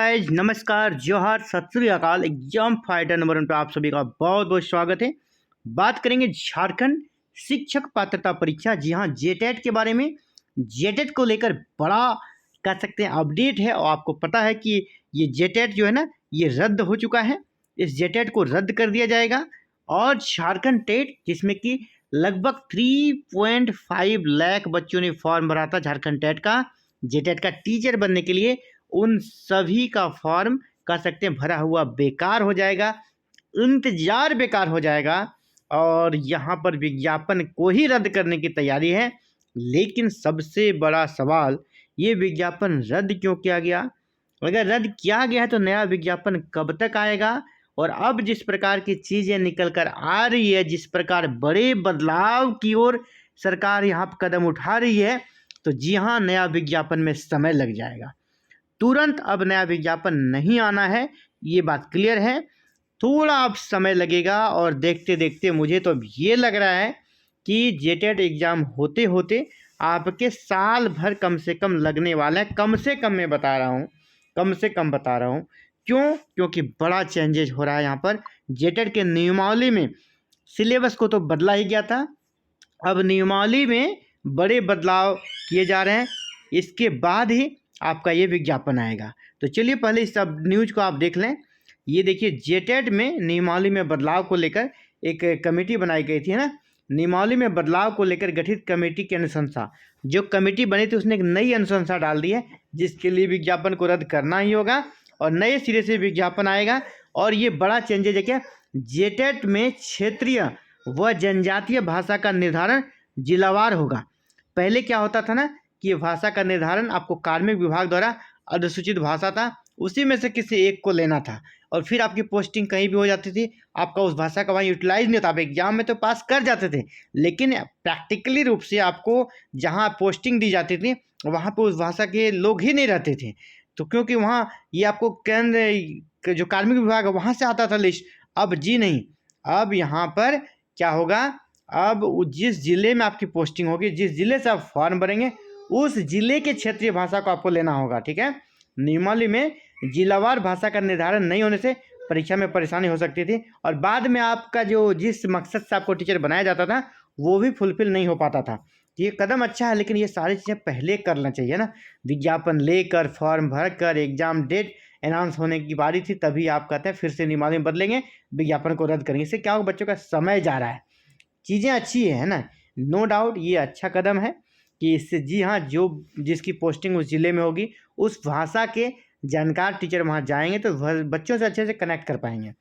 Guys नमस्कार, जोहार, सत श्री अकाल। एग्जाम फाइटर नंबर 1 पे आप सभी का बहुत बहुत स्वागत है। बात करेंगे झारखंड शिक्षक पात्रता परीक्षा। जी हाँ, जेटेट के बारे में। जेटेट को लेकर बड़ा कह सकते हैं अपडेट है, और आपको पता है कि ये जेटेट जो है ना, ये रद्द हो चुका है। इस जेटेट को रद्द कर दिया जाएगा और झारखंड टेट, जिसमें कि लगभग 3.5 लाख बच्चों ने फॉर्म भरा था झारखंड टेट का, जेटेट का टीचर बनने के लिए, उन सभी का फॉर्म कह सकते हैं भरा हुआ बेकार हो जाएगा, इंतजार बेकार हो जाएगा। और यहाँ पर विज्ञापन को ही रद्द करने की तैयारी है। लेकिन सबसे बड़ा सवाल, ये विज्ञापन रद्द क्यों किया गया? अगर रद्द किया गया है तो नया विज्ञापन कब तक आएगा? और अब जिस प्रकार की चीज़ें निकल कर आ रही है, जिस प्रकार बड़े बदलाव की ओर सरकार यहाँ पर कदम उठा रही है, तो जी हाँ, नया विज्ञापन में समय लग जाएगा। तुरंत अब नया विज्ञापन नहीं आना है, ये बात क्लियर है। थोड़ा अब समय लगेगा और देखते देखते मुझे तो अब ये लग रहा है कि जेटेट एग्ज़ाम होते होते आपके साल भर कम से कम लगने वाला है। कम से कम मैं बता रहा हूँ, कम से कम बता रहा हूँ। क्यों? क्योंकि बड़ा चेंजेज हो रहा है यहाँ पर। जेटेट के नियमावली में सिलेबस को तो बदला ही गया था, अब नियमावली में बड़े बदलाव किए जा रहे हैं। इसके बाद ही आपका ये विज्ञापन आएगा। तो चलिए पहले इस सब न्यूज को आप देख लें। ये देखिए, जेटेट में नियमावली में बदलाव को लेकर एक कमेटी बनाई गई थी ना। नियमावली में बदलाव को लेकर गठित कमेटी की अनुशंसा, जो कमेटी बनी थी उसने एक नई अनुशंसा डाल दी है, जिसके लिए विज्ञापन को रद्द करना ही होगा और नए सिरे से विज्ञापन आएगा। और ये बड़ा चेंजेज है क्या, जेटेट में क्षेत्रीय व जनजातीय भाषा का निर्धारण जिलावार होगा। पहले क्या होता था ना कि भाषा का निर्धारण आपको कार्मिक विभाग द्वारा अनुसूचित भाषा था, उसी में से किसी एक को लेना था और फिर आपकी पोस्टिंग कहीं भी हो जाती थी। आपका उस भाषा का वहाँ यूटिलाइज नहीं होता। आप एग्जाम में तो पास कर जाते थे, लेकिन प्रैक्टिकली रूप से आपको जहाँ पोस्टिंग दी जाती थी वहाँ पर उस भाषा के लोग ही नहीं रहते थे। तो क्योंकि वहाँ ये आपको केंद्र जो कार्मिक विभाग है वहाँ से आता था लिस्ट। अब जी नहीं, अब यहाँ पर क्या होगा, अब जिस ज़िले में आपकी पोस्टिंग होगी, जिस ज़िले से आप फॉर्म भरेंगे, उस ज़िले के क्षेत्रीय भाषा को आपको लेना होगा। ठीक है, नियमावली में जिलावार भाषा का निर्धारण नहीं होने से परीक्षा में परेशानी हो सकती थी और बाद में आपका जो जिस मकसद से आपको टीचर बनाया जाता था वो भी फुलफिल नहीं हो पाता था। ये कदम अच्छा है, लेकिन ये सारी चीज़ें पहले करना चाहिए ना। विज्ञापन लेकर, फॉर्म भर कर, एग्जाम डेट अनाउंस होने की बारी थी, तभी आप कहते हैं फिर से नियमावली में बदलेंगे, विज्ञापन को रद्द करेंगे। इससे क्या होगा, बच्चों का समय जा रहा है। चीज़ें अच्छी है ना, नो डाउट ये अच्छा कदम है कि इससे जी हाँ, जो जिसकी पोस्टिंग उस ज़िले में होगी उस भाषा के जानकार टीचर वहाँ जाएंगे तो बच्चों से अच्छे से कनेक्ट कर पाएंगे।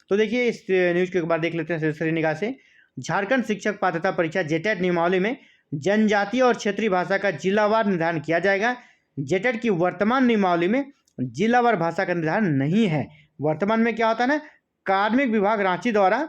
तो देखिए, इस न्यूज़ को एक बार देख लेते हैं सरसरी निगाह से। झारखंड शिक्षक पात्रता परीक्षा जेटेट नियमावली में जनजातीय और क्षेत्रीय भाषा का जिलावार निर्धारण किया जाएगा। जेटेट की वर्तमान नियमावली में जिलावार भाषा का निर्धारण नहीं है। वर्तमान में क्या होता है ना, कार्मिक विभाग रांची द्वारा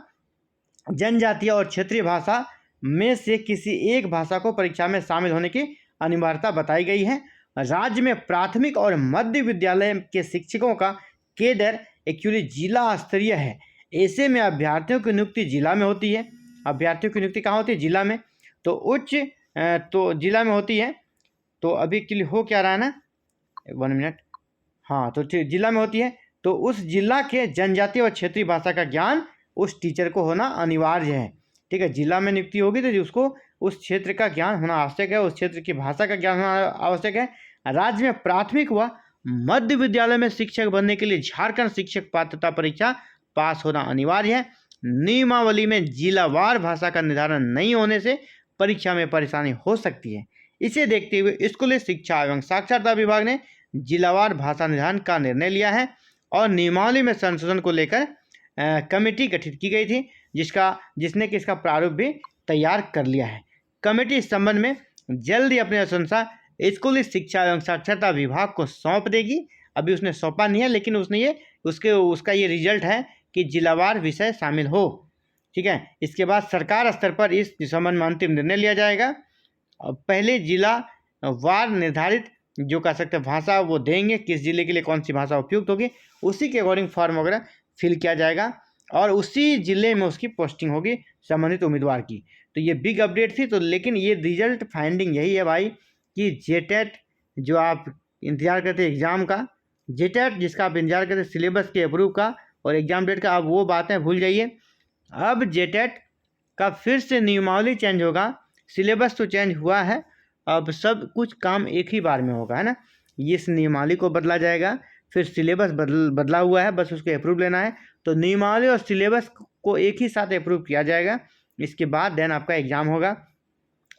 जनजातीय और क्षेत्रीय भाषा में से किसी एक भाषा को परीक्षा में शामिल होने की अनिवार्यता बताई गई है। राज्य में प्राथमिक और मध्य विद्यालय के शिक्षकों का केडर एक्चुअली जिला स्तरीय है। ऐसे में अभ्यर्थियों की नियुक्ति जिला में होती है। अभ्यर्थियों की नियुक्ति कहाँ होती है? जिला में। तो उच्च तो जिला में होती है। तो अभी एक्चुअली हो क्या रहा है ना, 1 मिनट, हाँ, तो जिला में होती है। तो उस जिला के जनजातीय और क्षेत्रीय भाषा का ज्ञान उस टीचर को होना अनिवार्य है। ठीक है, जिला में नियुक्ति होगी तो उसको उस क्षेत्र का ज्ञान होना आवश्यक है, उस क्षेत्र की भाषा का ज्ञान होना आवश्यक है। राज्य में प्राथमिक व मध्य विद्यालय में शिक्षक बनने के लिए झारखंड शिक्षक पात्रता परीक्षा पास होना अनिवार्य है। नियमावली में जिलावार भाषा का निर्धारण नहीं होने से परीक्षा में परेशानी हो सकती है। इसे देखते हुए स्कूली शिक्षा एवं साक्षरता विभाग ने जिलावार भाषा निर्धारण का निर्णय लिया है और नियमावली में संशोधन को लेकर कमेटी गठित की गई थी, जिसने कि इसका प्रारूप भी तैयार कर लिया है। कमेटी इस संबंध में जल्द ही अपनी अनुशंसा स्कूली शिक्षा एवं साक्षरता विभाग को सौंप देगी। अभी उसने सौंपा नहीं है, लेकिन उसका ये रिजल्ट है कि जिलावार विषय शामिल हो। ठीक है, इसके बाद सरकार स्तर पर इस संबंध में अंतिम निर्णय लिया जाएगा। पहले जिला वार निर्धारित जो कह सकते हैं भाषा वो देंगे, किस जिले के लिए कौन सी भाषा उपयुक्त होगी, उसी के अकॉर्डिंग फॉर्म वगैरह फिल किया जाएगा और उसी ज़िले में उसकी पोस्टिंग होगी संबंधित उम्मीदवार की। तो ये बिग अपडेट थी। तो लेकिन ये रिजल्ट फाइंडिंग यही है भाई कि जेटेट जो आप इंतज़ार करते हैं एग्ज़ाम का, जेटेट जिसका आप इंतजार करते सिलेबस के अप्रूव का और एग्जाम डेट का, अब वो बातें भूल जाइए। अब जेटेट का फिर से नियमावली चेंज होगा। सिलेबस तो चेंज हुआ है, अब सब कुछ काम एक ही बार में होगा, है ना। इस नियमावली को बदला जाएगा, फिर सिलेबस बदला हुआ है, बस उसको अप्रूव लेना है। तो नियमावली और सिलेबस को एक ही साथ अप्रूव किया जाएगा, इसके बाद देन आपका एग्ज़ाम होगा।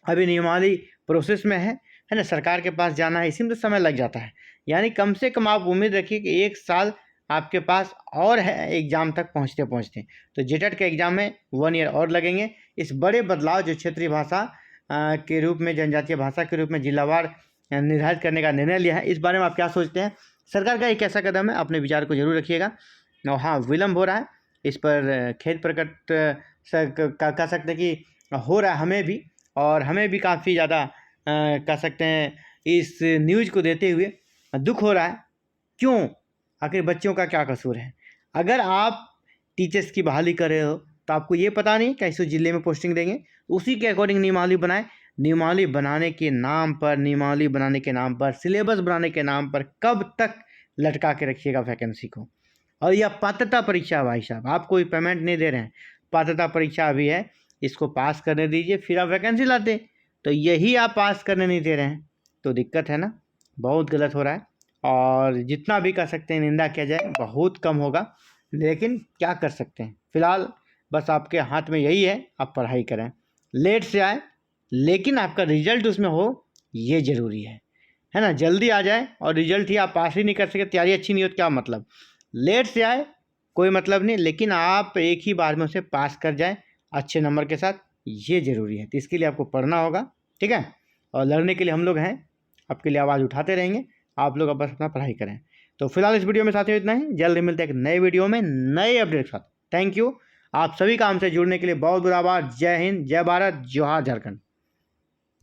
अभी नियमावली प्रोसेस में है ना, सरकार के पास जाना है, इसी में तो समय लग जाता है। यानी कम से कम आप उम्मीद रखिए कि 1 साल आपके पास और है एग्ज़ाम तक पहुंचते पहुंचते। तो जेटेट के एग्ज़ाम में 1 ईयर और लगेंगे। इस बड़े बदलाव जो क्षेत्रीय भाषा के रूप में, जनजातीय भाषा के रूप में जिलावार निर्धारित करने का निर्णय लिया है, इस बारे में आप क्या सोचते हैं? सरकार का एक ऐसा कदम है, अपने विचार को जरूर रखिएगा। और हाँ, विलम्ब हो रहा है, इस पर खेद प्रकट कह सकते हैं कि हो रहा है हमें भी, और हमें भी काफ़ी ज़्यादा कह सकते हैं इस न्यूज़ को देते हुए दुख हो रहा है। क्यों? आखिर बच्चों का क्या कसूर है? अगर आप टीचर्स की बहाली कर रहे हो तो आपको ये पता नहीं कैसे जिले में पोस्टिंग देंगे, उसी के अकॉर्डिंग नियमावली बनाए। नियमावली बनाने के नाम पर, नियमावली बनाने के नाम पर, सिलेबस बनाने के नाम पर कब तक लटका के रखिएगा वैकेंसी को? और यह पात्रता परीक्षा भाई साहब, आप कोई पेमेंट नहीं दे रहे हैं, पात्रता परीक्षा अभी है, इसको पास करने दीजिए, फिर आप वैकेंसी लाते। तो यही आप पास करने नहीं दे रहे हैं, तो दिक्कत है ना, बहुत गलत हो रहा है। और जितना भी कर सकते हैं निंदा किया जाए बहुत कम होगा, लेकिन क्या कर सकते हैं, फिलहाल बस आपके हाथ में यही है, आप पढ़ाई करें, लेट से आए लेकिन आपका रिजल्ट उसमें हो, ये ज़रूरी है ना। जल्दी आ जाए और रिजल्ट ही आप पास ही नहीं कर सके, तैयारी अच्छी नहीं हो तो क्या मतलब। लेट से आए कोई मतलब नहीं, लेकिन आप एक ही बार में उसे पास कर जाएं अच्छे नंबर के साथ, ये ज़रूरी है। तो इसके लिए आपको पढ़ना होगा, ठीक है। और लड़ने के लिए हम लोग हैं, आपके लिए आवाज़ उठाते रहेंगे, आप लोग अब बस अपना पढ़ाई करें। तो फिलहाल इस वीडियो में साथियों इतना ही, जल्द मिलते हैं एक नए वीडियो में नए अपडेट के साथ। थैंक यू, आप सभी का हमसे जुड़ने के लिए बहुत बहुत आभार। जय हिंद, जय भारत, जोहार झारखंड।